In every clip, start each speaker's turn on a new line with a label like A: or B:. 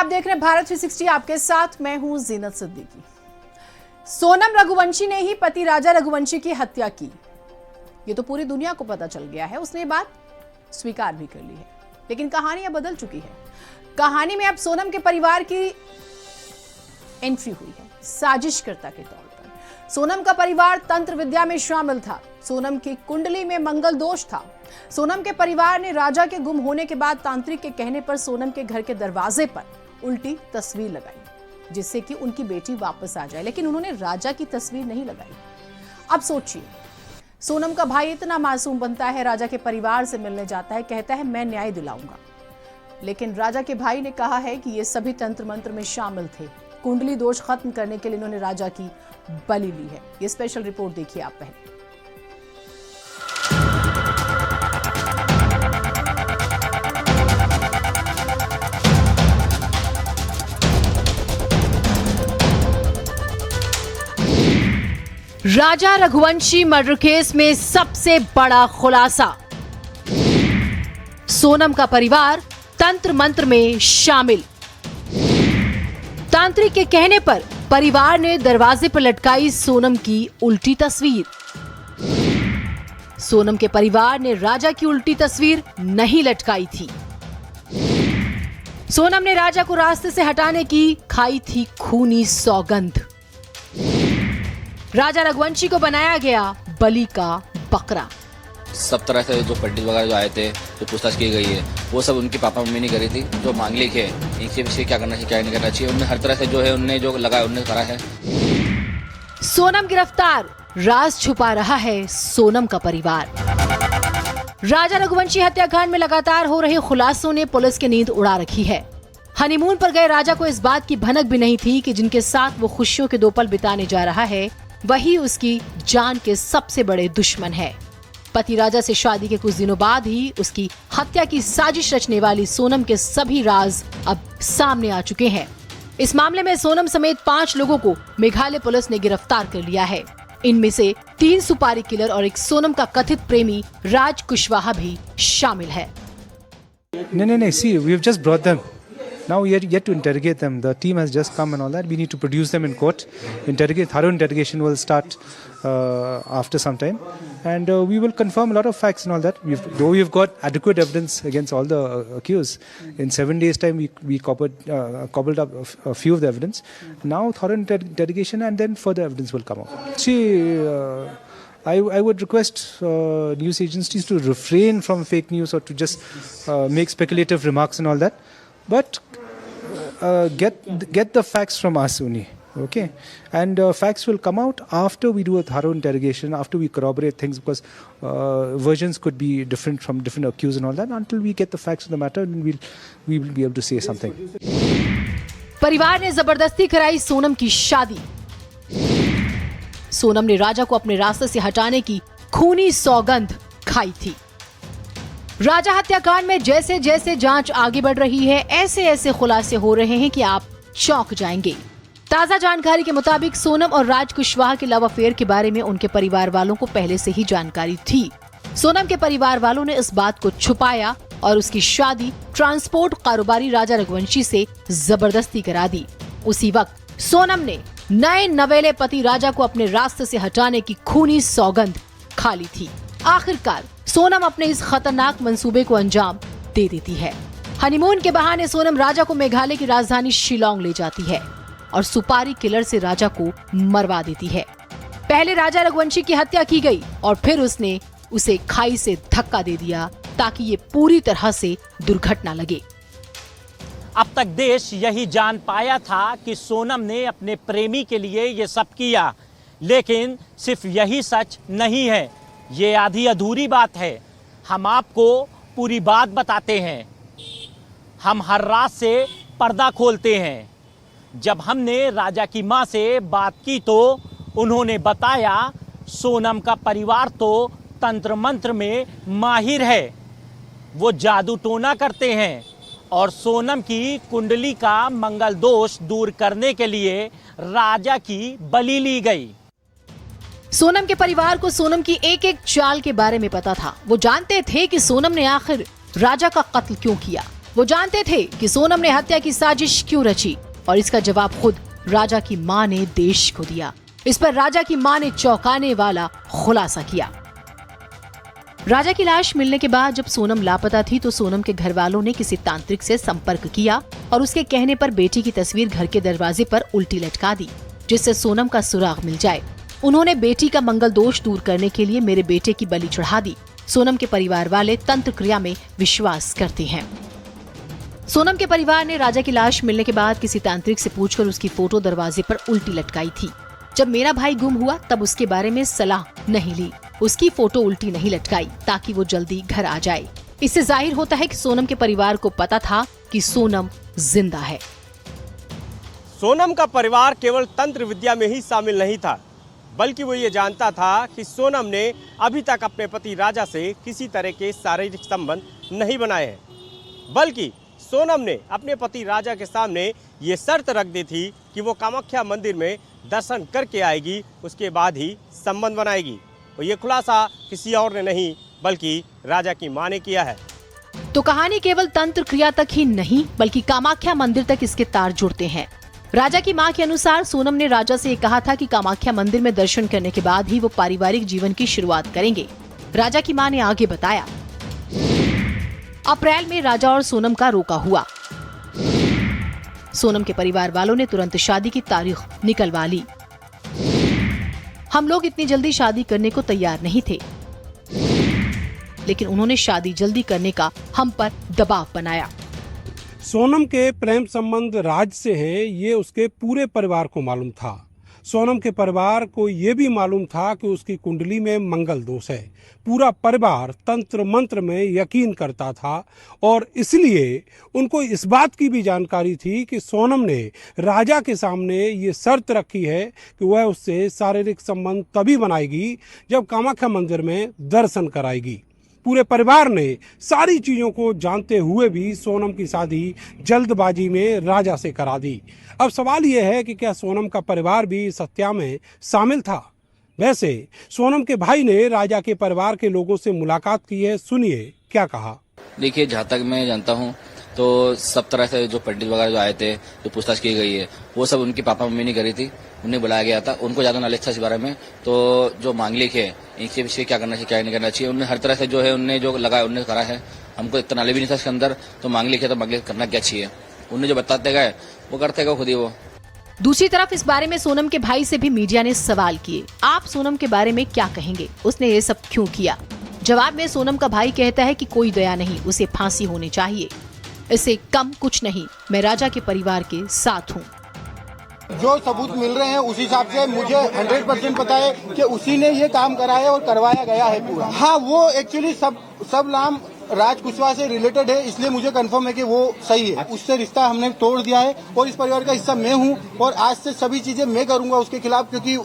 A: आप देख रहे हैं भारत 360, आपके साथ मैं हूं जीनत सिद्दीकी। सोनम रघुवंशी ने ही पति राजा रघुवंशी की हत्या की, ये तो पूरी दुनिया को पता चल गया है। उसने ये बात स्वीकार भी कर ली है, लेकिन कहानी अब बदल चुकी है। कहानी में अब सोनम के परिवार की एंट्री हुई है साजिशकर्ता के तौर पर। सोनम का परिवार तंत्र विद्या में शामिल था। सोनम की कुंडली में मंगल दोष था। सोनम के परिवार ने राजा के गुम होने के बाद तांत्रिक के कहने पर सोनम के घर के दरवाजे पर उल्टी तस्वीर लगाई, जिससे कि उनकी बेटी वापस आ जाए, लेकिन उन्होंने राजा की तस्वीर नहीं लगाई। अब सोचिए, सोनम का भाई इतना मासूम बनता है, राजा के परिवार से मिलने जाता है, कहता है मैं न्याय दिलाऊंगा, लेकिन राजा के भाई ने कहा है कि ये सभी तंत्र मंत्र में शामिल थे। कुंडली दोष खत्म करने के लिए इन्होंने राजा की बलि ली है। ये स्पेशल रिपोर्ट देखिए आप पहले। राजा रघुवंशी मर्डर केस में सबसे बड़ा खुलासा, सोनम का परिवार तंत्र मंत्र में शामिल। तांत्रिक के कहने पर परिवार ने दरवाजे पर लटकाई सोनम की उल्टी तस्वीर। सोनम के परिवार ने राजा की उल्टी तस्वीर नहीं लटकाई थी। सोनम ने राजा को रास्ते से हटाने की खाई थी खूनी सौगंध। राजा रघुवंशी को बनाया गया बलि का बकरा।
B: सब तरह से जो पंडित वगैरह जो आए थे, जो पूछताछ की गई है, वो सब उनकी पापा मम्मी ने करी थी। जो मांगलिक है, इनके पीछे क्या करना चाहिए क्या नहीं करना चाहिए, उन्होंने हर तरह से जो है उनने जो लगाया उन्होंने करा है।
A: सोनम गिरफ्तार, राज छुपा रहा है सोनम का परिवार। राजा रघुवंशी हत्याकांड में लगातार हो रहे खुलासों ने पुलिस की नींद उड़ा रखी है। हनीमून पर गए राजा को इस बात की भनक भी नहीं थी कि जिनके साथ वो खुशियों के 2 पल बिताने जा रहा है, वही उसकी जान के सबसे बड़े दुश्मन है। पति राजा से शादी के कुछ दिनों बाद ही उसकी हत्या की साजिश रचने वाली सोनम के सभी राज अब सामने आ चुके हैं। इस मामले में सोनम समेत 5 लोगों को मेघालय पुलिस ने गिरफ्तार कर लिया है। इनमें से 3 सुपारी किलर और एक सोनम का कथित प्रेमी राज कुशवाहा भी शामिल है।
C: नहीं, see, we've just brought them. Now we are yet to interrogate them. The team has just come and all that. We need to produce them in court. Thorough interrogation will start after some time, and we will confirm a lot of facts and all that. Though we've got adequate evidence against all the accused, in 7 days' time we cobbled up a few of the evidence. Now thorough interrogation and then further evidence will come out. See, I would request news agencies to refrain from fake news or to just make speculative remarks and all that. But get the facts from us only, okay? And facts will come out after we do a thorough interrogation, after we corroborate things, because versions could be different from different accused and all that. Until we get the facts of the matter, then we will be able to say something.
A: परिवार ने जबरदस्ती कराई सोनम की शादी। सोनम ने राजा को अपने रास्ते से हटाने की खूनी सौगंध खाई थी। राजा हत्याकांड में जैसे जैसे जांच आगे बढ़ रही है, ऐसे ऐसे खुलासे हो रहे हैं कि आप चौंक जाएंगे। ताजा जानकारी के मुताबिक सोनम और राज कुशवाहा के लव अफेयर के बारे में उनके परिवार वालों को पहले से ही जानकारी थी। सोनम के परिवार वालों ने इस बात को छुपाया और उसकी शादी ट्रांसपोर्ट कारोबारी राजा रघुवंशी से जबरदस्ती करा दी। उसी वक्त सोनम ने नए नवेले पति राजा को अपने रास्ते से हटाने की खूनी सौगंध खा ली थी। आखिरकार सोनम अपने इस खतरनाक मंसूबे को अंजाम दे देती है। हनीमून के बहाने सोनम राजा को मेघालय की राजधानी शिलांग ले जाती है और सुपारी किलर से राजा को मरवा देती है। पहले राजा रघुवंशी की हत्या की गई और फिर उसने उसे खाई से धक्का दे दिया ताकि ये पूरी तरह से दुर्घटना लगे।
D: अब तक देश यही जान पाया था कि सोनम ने अपने प्रेमी के लिए ये सब किया, लेकिन सिर्फ यही सच नहीं है, ये आधी अधूरी बात है। हम आपको पूरी बात बताते हैं। हम हर रात से पर्दा खोलते हैं। जब हमने राजा की मां से बात की तो उन्होंने बताया सोनम का परिवार तो तंत्र मंत्र में माहिर है, वो जादू टोना करते हैं और सोनम की कुंडली का मंगल दोष दूर करने के लिए राजा की बलि ली गई।
A: सोनम के परिवार को सोनम की एक एक चाल के बारे में पता था। वो जानते थे कि सोनम ने आखिर राजा का कत्ल क्यों किया। वो जानते थे कि सोनम ने हत्या की साजिश क्यों रची और इसका जवाब खुद राजा की मां ने देश को दिया। इस पर राजा की मां ने चौंकाने वाला खुलासा किया। राजा की लाश मिलने के बाद जब सोनम लापता थी तो सोनम के घर वालों ने किसी तांत्रिक से संपर्क किया और उसके कहने पर बेटी की तस्वीर घर के दरवाजे पर उल्टी लटका दी, जिससे सोनम का सुराग मिल जाए। उन्होंने बेटी का मंगल दोष दूर करने के लिए मेरे बेटे की बलि चढ़ा दी। सोनम के परिवार वाले तंत्र क्रिया में विश्वास करते हैं। सोनम के परिवार ने राजा की लाश मिलने के बाद किसी तांत्रिक से पूछकर उसकी फोटो दरवाजे पर उल्टी लटकाई थी। जब मेरा भाई गुम हुआ तब उसके बारे में सलाह नहीं ली, उसकी फोटो उल्टी नहीं लटकाई ताकि वो जल्दी घर आ जाए। इससे जाहिर होता है कि सोनम के परिवार को पता था कि सोनम जिंदा है।
E: सोनम का परिवार केवल तंत्र विद्या में ही शामिल नहीं था, बल्कि वो ये जानता था कि सोनम ने अभी तक अपने पति राजा से किसी तरह के शारीरिक संबंध नहीं बनाए हैं, बल्कि सोनम ने अपने पति राजा के सामने ये शर्त रख दी थी कि वो कामाख्या मंदिर में दर्शन करके आएगी, उसके बाद ही संबंध बनाएगी। और ये खुलासा किसी और ने नहीं बल्कि राजा की मां ने किया है।
A: तो कहानी केवल तंत्र क्रिया तक ही नहीं बल्कि कामाख्या मंदिर तक इसके तार जुड़ते हैं। राजा की मां के अनुसार सोनम ने राजा से कहा था कि कामाख्या मंदिर में दर्शन करने के बाद ही वो पारिवारिक जीवन की शुरुआत करेंगे। राजा की मां ने आगे बताया, अप्रैल में राजा और सोनम का रोका हुआ। सोनम के परिवार वालों ने तुरंत शादी की तारीख निकलवा ली। हम लोग इतनी जल्दी शादी करने को तैयार नहीं थे, लेकिन उन्होंने शादी जल्दी करने का हम पर दबाव बनाया।
F: सोनम के प्रेम संबंध राज से हैं, ये उसके पूरे परिवार को मालूम था। सोनम के परिवार को ये भी मालूम था कि उसकी कुंडली में मंगल दोष है। पूरा परिवार तंत्र मंत्र में यकीन करता था और इसलिए उनको इस बात की भी जानकारी थी कि सोनम ने राजा के सामने ये शर्त रखी है कि वह उससे शारीरिक संबंध तभी बनाएगी जब कामाख्या मंदिर में दर्शन कराएगी। पूरे परिवार ने सारी चीज़ों को जानते हुए भी सोनम की शादी जल्दबाजी में राजा से करा दी। अब सवाल यह है कि क्या सोनम का परिवार भी इस हत्या में शामिल था? वैसे सोनम के भाई ने राजा के परिवार के लोगों से मुलाकात की है, सुनिए क्या कहा।
B: देखिए, जहाँ तक मैं जानता हूँ तो सब तरह से जो पंडित वगैरह जो आए थे, जो पूछताछ की गई है, वो सब उनकी पापा मम्मी ने करी थी। उन्हें बुलाया गया था, उनको ज्यादा नॉलेज था इस बारे में। तो जो मांगलिक है, इनके पीछे क्या करना चाहिए क्या नहीं करना चाहिए, उन्हें हर तरह से जो है उन्हें जो लगाया उन्हें करा है। हमको इतना नॉलेज भी नहीं था इसके अंदर। तो मांगलिक है तो मांगलिक करना क्या चाहिए, उन्हें जो बताते गए वो करते गए खुद ही वो।
A: दूसरी तरफ इस बारे में सोनम के भाई से भी मीडिया ने सवाल किए, आप सोनम के बारे में क्या कहेंगे, उसने ये सब क्यों किया? जवाब में सोनम का भाई कहता है कि कोई दया नहीं, उसे फांसी होनी चाहिए, इससे कम कुछ नहीं। मैं राजा के परिवार के साथ हूँ।
G: जो सबूत मिल रहे हैं उस हिसाब से मुझे 100% पता है कि उसी ने ये काम करा है और करवाया गया है पूरा। हाँ, वो एक्चुअली सब नाम राज कुशवाहा से रिलेटेड है, इसलिए मुझे कंफर्म है कि वो सही है। उससे रिश्ता हमने तोड़ दिया है और इस परिवार का हिस्सा मैं हूँ और आज से सभी चीजें मैं करूँगा उसके खिलाफ, क्योंकि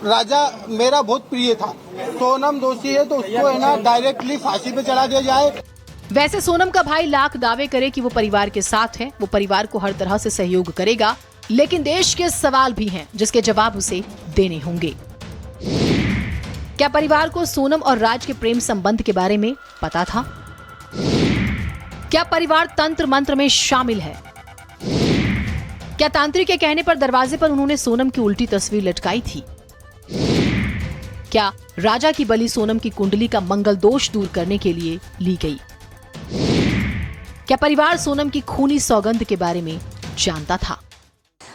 G: राजा मेरा बहुत प्रिय था। सोनम दोषी है तो उसको है ना डायरेक्टली फांसी पे चढ़ा दिया जाए।
A: वैसे सोनम का भाई लाख दावे करे कि वो परिवार के साथ है, वो परिवार को हर तरह से सहयोग करेगा, लेकिन देश के सवाल भी हैं जिसके जवाब उसे देने होंगे। क्या परिवार को सोनम और राज के प्रेम संबंध के बारे में पता था? क्या परिवार तंत्र मंत्र में शामिल है? क्या तांत्रिक के कहने पर दरवाजे पर उन्होंने सोनम की उल्टी तस्वीर लटकाई थी? क्या राजा की बलि सोनम की कुंडली का मंगल दोष दूर करने के लिए ली गई? क्या परिवार सोनम की खूनी सौगंध के बारे में जानता था?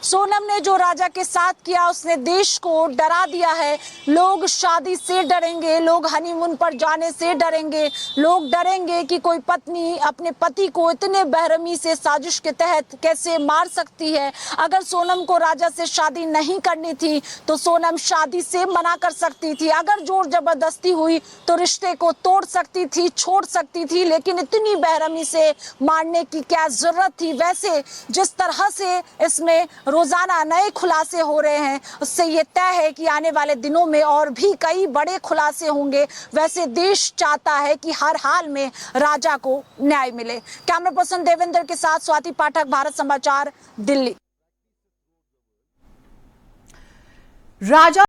H: सोनम ने जो राजा के साथ किया उसने देश को डरा दिया है। लोग शादी से डरेंगे, लोग हनीमून पर जाने से डरेंगे, लोग डरेंगे कि कोई पत्नी अपने पति को इतने बेरहमी से साजिश के तहत कैसे मार सकती है। अगर सोनम को राजा से शादी नहीं करनी थी तो सोनम शादी से मना कर सकती थी। अगर जोर जबरदस्ती हुई तो रिश्ते को तोड़ सकती थी, छोड़ सकती थी, लेकिन इतनी बेरहमी से मारने की क्या जरूरत थी। वैसे जिस तरह से इसमें रोजाना नए खुलासे हो रहे हैं उससे ये तय है कि आने वाले दिनों में और भी कई बड़े खुलासे होंगे। वैसे देश चाहता है कि हर हाल में राजा को न्याय मिले। कैमरा पर्सन देवेंद्र के साथ स्वाति पाठक, भारत समाचार, दिल्ली।
A: राजा